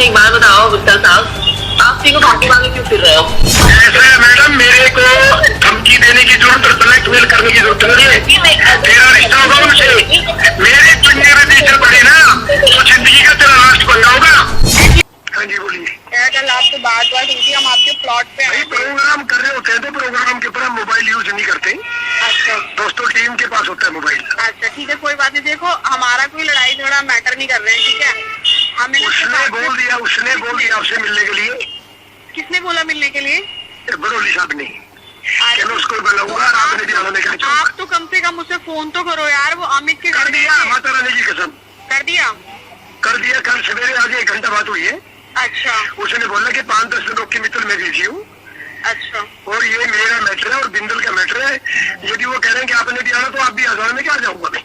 एक बात बताओ विक्टर साहब, आप तीनों भागी भागी क्यों फिर रहे हो? ऐसा है मैडम, मेरे को धमकी देने की जरूरत और ब्लैकमेल करने की जरूरत नहीं है। तेरा रिश्ता होगा उनसे, मेरे चुनने में बीच पड़े ना तो जिंदगी का तेरा लास्ट बनना होगा। हाँ जी बोलिए। कल आपसे बात हुई थी, हम आपके प्लॉट पे भाई प्रोग्राम कर रहे होते हैं तो प्रोग्राम के ऊपर हम मोबाइल यूज नहीं करते। अच्छा दोस्तों टीम के पास होता है मोबाइल। अच्छा ठीक है, कोई बात नहीं। देखो हमारा कोई लड़ाई झगड़ा मैटर नहीं कर रहे हैं, ठीक है? हमें उसने बोल दिया आपसे मिलने के लिए। किसने बोला मिलने के लिए? बड़ोली साहब ने। मैं उसको बुलाऊंगा, आपने भी आने का चाहूंगा। आप तो कम से कम मुझसे फोन तो करो यार, वो अमित के कर घर दिया, माता रानी की कसम कर दिया। कल सवेरे आज 1 घंटा बात हुई है। अच्छा उसने बोला कि 5-10 लोग के मित्र मैं बिजी हूँ अच्छा और ये मेरा मैटर है और बिंदल का मैटर है। यदि वो कह रहे हैं कि आपने भी आना तो आप भी आ जाओ, मैं क्या जाऊंगा मैं।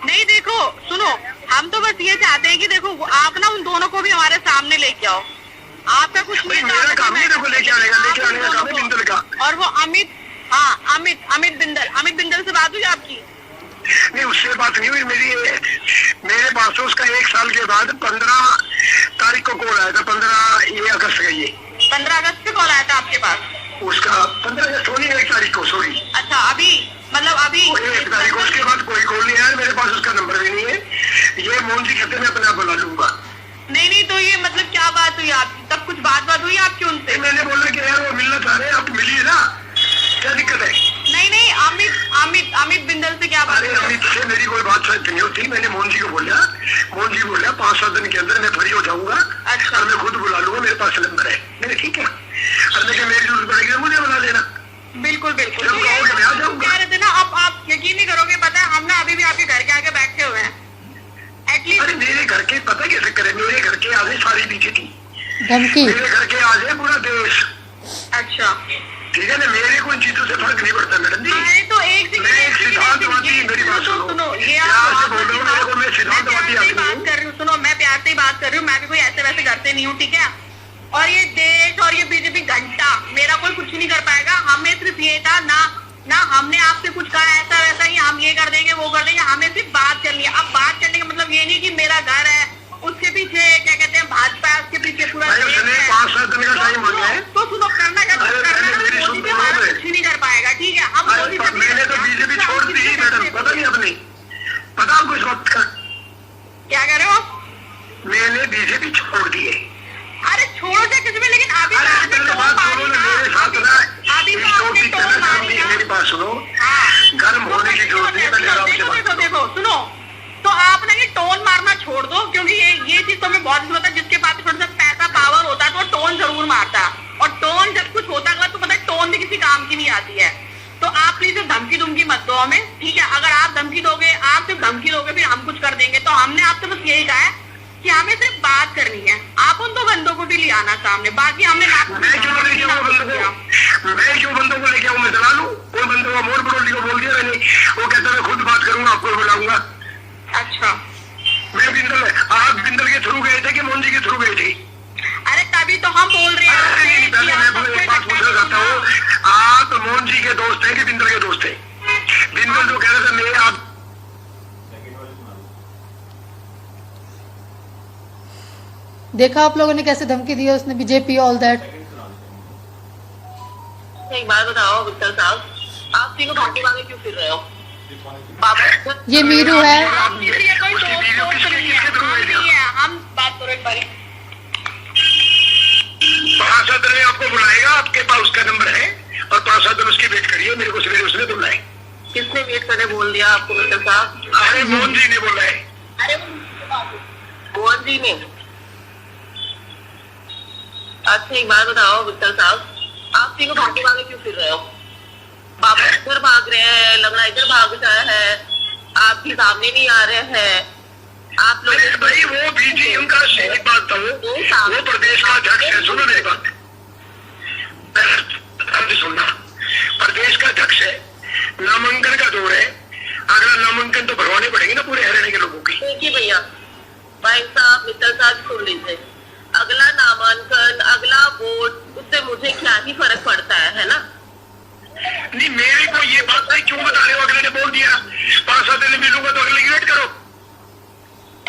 नहीं देखो सुनो, हम तो बस ये चाहते हैं कि देखो आप ना उन दोनों को भी हमारे सामने लेके आओ। आपका कुछ नहीं, मेरा काम है देखो लेके आने का काम है बिंदल का। और वो अमित, हाँ अमित बिंदल से बात हुई आपकी? नहीं उससे बात नहीं हुई मेरे पास उसका 1 साल के बाद 15 तारीख को कॉल आया था। 15 अगस्त का, ये 15 अगस्त से कॉल आया था आपके पास? उसका 15 अगस्त होनी 1 तारीख को, सॉरी। अच्छा अभी मतलब अभी 1 तारीख को, उसके बाद कोई कॉल नहीं आया। मेरे पास उसका नंबर भी नहीं है। ये मोहन जी कहते मैं अपने आप बुला लूंगा। नहीं तो ये मतलब क्या बात हुई आपकी? तब कुछ बात हुई आपकी उनसे? मैंने बोला कि यार वो मिलना चाह रहे हैं, आप मिलिए ना, क्या दिक्कत है? नहीं अमित बिंदल से क्या बात? अरे अमित से मेरी कोई बात नहीं होती। मैंने मोहन जी को बोला, मोहन जी बोला 5-7 दिन के अंदर मैं फ्री हो जाऊंगा। अच्छा। और मैं खुद बुला लूंगा, मेरे पास नंबर है। मैंने ठीक है, और मैं मेरी जरूरत पड़ेगी तो मुझे बुला लेना। बिल्कुल जब कहोगे मैं आ जाऊंगा। कह रहे थे ना, अब आप यकीन नहीं करोगे, पता है हम ना अभी भी आपके घर के आगे बैठे हुए हैं। एटलीस्ट अरे मेरे घर के पता कैसे करे, मेरे घर के आगे सारी बीती थी धमकी। मेरे घर के आगे पूरा देश। अच्छा ठीक है ना, मेरे को इन चीजों से फर्क नहीं पड़ता मैडम जी। अरे तो मैं एक सिद्धांतवादी, मेरी बात सुनो, प्यार से बोल रहा हूँ, मेरे को मैं सिद्धांतवादी आदमी बात हूँ। कर रही हूँ। सुनो मैं प्यार से ही बात कर रही हूँ, मैं भी कोई ऐसे वैसे घर से नहीं हूँ, ठीक है? और ये देश और ये बीजेपी घंटा मेरा कोई कुछ नहीं कर पाएगा। हमें सिर्फ ये था ना हमने आपसे कुछ कहा ऐसा वैसा कि हम ये कर देंगे वो कर देंगे, हमें सिर्फ बात करनी है। अब बात करने का मतलब ये नहीं कि मेरा घर है उसके पीछे क्या कहते हैं भाजपा है, उसके पीछे पूरा 5-7 दिन का टाइम मांगा है। तो सुनो करना क्या मोदी भी हमारा कुछ नहीं कर पाएगा, ठीक है? हम मोदी से मैंने तो बीजेपी छोड़ दी ही मैडम, पता नहीं अपनी, पता आपको इस वक्त का? क्या कर रहे हो? मैंने बीजेपी छोड़ दी है। अरे छोड़ो से किसी में, लेकिन अभी अरे पहले बात सुनो ना मेरे साथ ना, अभी इस टॉपिक पे ना जाऊंगी, मेरी बात सुनो। गर्म होने की जरूरत नहीं है, पहले आराम से बात करो। देखो सुनो, तो आप ना ये टोन मारना छोड़ दो, क्योंकि ये चीज तो मैं बहुत जरूरत है। जिसके पास थोड़ा सा पैसा पावर होता है तो टोन जरूर मारता है, और टोन जब कुछ होता है तो पता है टोन भी किसी काम की नहीं आती है। तो आप प्लीज धमकी मत दो हमें, ठीक है? अगर आप धमकी दोगे, आप सिर्फ धमकी दोगे फिर हम कुछ कर देंगे। तो हमने आपसे बस यही कहा है कि हमें सिर्फ बात करनी है। आप उन 2 बंदों को भी ले आना सामने, बाकी हमने मैं क्यों लेके आऊँ? मैं चला लूँ? कोई बंदों का मोर बड़ोली को बोल दिया मैंने, वो कहता मैं खुद बात करूंगा, आपको बुलाऊंगा। अच्छा मैं आप बिंदल के थ्रू गए थे कि मोहन जी के थ्रू गए थे? अरे तभी तो हम बोल रहे हैं। पहले मैं एक बात पूछना चाहता हूँ, आप मोहन जी के दोस्त हैं कि बिंदल के दोस्त हैं? बिंदल जो कह रहे थे मैं आप देखा आप लोगों ने कैसे धमकी दी है उसने, बीजेपी ऑल दैट। एक बात बताओ विक्टर साहब, आप तीनों भागी भागी क्यों फिर रहे हो? ये मीरू है। हम बात करो एक बारी। 5-7 दिन में आपको बुलाएगा, आपके पास उसका नंबर है, और 5-7 दिन उसकी वेट करिए। मेरे को सवेरे उसने बुलाए। किसने वेट करने बोल दिया आपको विक्टर साहब? अरे मोहन जी ने बोला है। अरे मोहन जी ने? अच्छा एक बात बताओ विक्टर साहब, आप तीनों भागी भागी क्यों फिर रहे हो? बाबा इधर भाग रहे हैं, लंगड़ा इधर भाग रहा है, आपके सामने नहीं आ रहे हैं। आप लोग भाई वो बीजी उनका सही बात था, वो प्रदेश का अध्यक्ष है। सुनो मेरी बात, सुनना, प्रदेश का अध्यक्ष है, नामांकन का दौर है। अगला नामांकन तो भरवाने पड़ेंगे ना पूरे हरियाणा के लोगों की। देखिए भैया, भाई साहब मित्तल साहब सुन लीजिए, अगला नामांकन अगला वोट, उससे मुझे क्या ही फर्क पड़ता है ना? नहीं मेरे को ये बात नहीं क्यों बता रहे हो? अगले ने बोल दिया 5-7 दिन मिलूंगा तो अगले की वेट करो।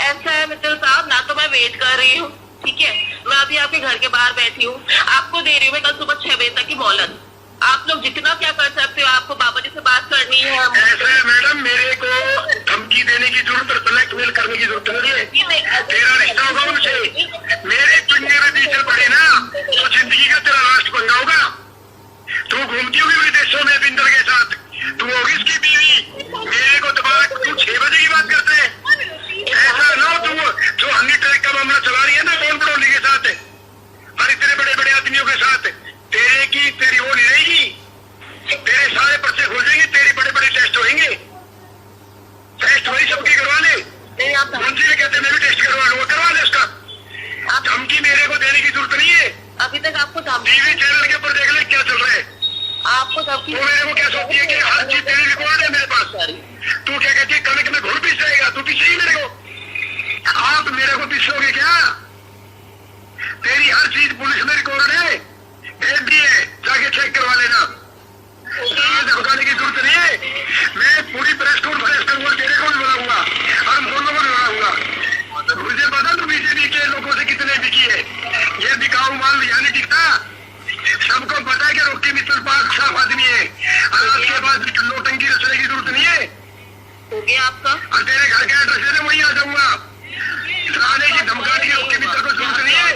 ऐसा है मित्तल साहब, ना तो मैं वेट कर रही हूँ ठीक है, मैं अभी आपके घर के बाहर बैठी हूँ, आपको दे रही हूँ मैं कल सुबह 6 बजे तक की मोहलत। आप लोग जितना क्या कर सकते हो, आपको बाबा जी से बात करनी है। ऐसे मैडम मेरे को धमकी देने की जरूरत और ब्लैकमेल करने की जरूरत नहीं है। तेरा रिश्ता होगा उनसे, मेरे चुन्ने में बीच पड़े ना तो जिंदगी का तेरा लास्ट पंगा होगा। तू घूमती होगी विदेशों में बिंदर के साथ, तू होगी इसकी बीवी। मेरे को दबा, तू 6 बजे की बात करते है। ऐसा ना हो तू जो हनी ट्रैक का मामला चला रही है ना लोन बड़ोली के साथ और इतने बड़े बड़े आदमियों के साथ, तेरी वो नहीं रहेगी। तेरे सारे पर्चे हो जाएंगे, तेरे बड़े बड़े टेस्ट होंगे। टेस्ट वही सबके करवा ले। नहीं, आप मंत्री ने कहते मैं भी टेस्ट करवा लूंगा, करवा ले उसका। धमकी मेरे को देने की जरूरत नहीं है। अभी तक आपको धमकी, टीवी चैनल के ऊपर देख ले क्या चल रहा है। आपको धमकी वो मेरे को क्या सोचती है कि हर चीज तेरी रिकॉर्ड है मेरे पास। तू क्या कहती है कनक में घुड़ पीस जाएगा, तू पीछे ही मेरे को। आप मेरे को पीछोगे क्या? तेरी हर चीज पुलिस में रिकॉर्ड है, भेज दी है, जाके चेक करवा लेना। धमकाने की जरूरत नहीं है। मैं पूरी प्रेस कॉन्फ्रेंस करूंगा, तेरे को भी बुलाऊंगा और हम दोनों को भी बुलाऊंगा। मुझे पता तू बीजेपी के लोगों से कितने बिकी है। ये बिकाऊ माल यहाँ नहीं टिकता। सबको पता है कि रॉकी मित्तल पाक साफ आदमी है और उसके बाद नोटंकी रचने की जरूरत नहीं है। हो गया आपका। और तेरे घर के एड्रेस है वही आ जाऊंगा। आने की धमकाने की रॉकी मित्तल को जरूरत नहीं है।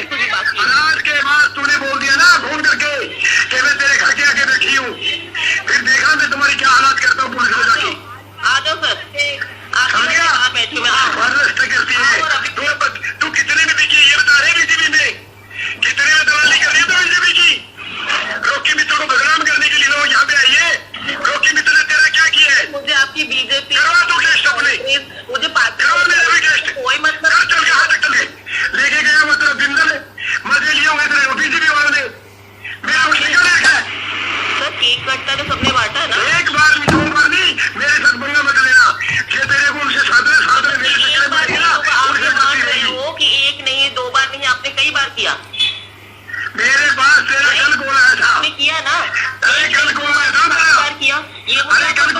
और आज के बाद तूने बोल दिया ना फोन करके कि मैं तेरे घर के आगे बैठी हूँ, फिर देखा मैं तुम्हारी क्या हालात करता हूँ पुलिस में जाके। आ जाओ सर, आपके बाहर बैठी हूँ मैं। करती है तू कितने में बिकी ये बता रहे बीजेपी में, कितने में दलाली कर रही है तो बीजेपी की। रॉकी मित्तल को बदनाम करने के लिए लोग यहाँ पे आई है। रॉकी मित्तल ने तेरा क्या किया है? मुझे आपकी बीजेपी, करवा तू टेस्ट अपने, मुझे पार्टी करवा मेरा भी टेस्ट। कोई मतलब चल चल के हाथ तक चले लेके गया वो तेरा बिंदल है, मजे लिए होंगे तेरे बीजेपी वालों ने। मेरा कुछ निकल रखा है। सर, केक कटता तो सबने बांटा है ना। एक बार भी 2 बार नहीं, मेरे साथ पंगा मत लेना कि तेरे को उनसे साधरे मेरे चक्कर में पड़ेगी ना, उनसे बचती रहेगी। हो कि एक नहीं 2 बार नहीं, आपने कई बार किया। मेरे पास तेरा कल कॉल आया था। आपने किया ना, अरे कल कॉल आया था कई मेरा। बार किया। ये अरे कल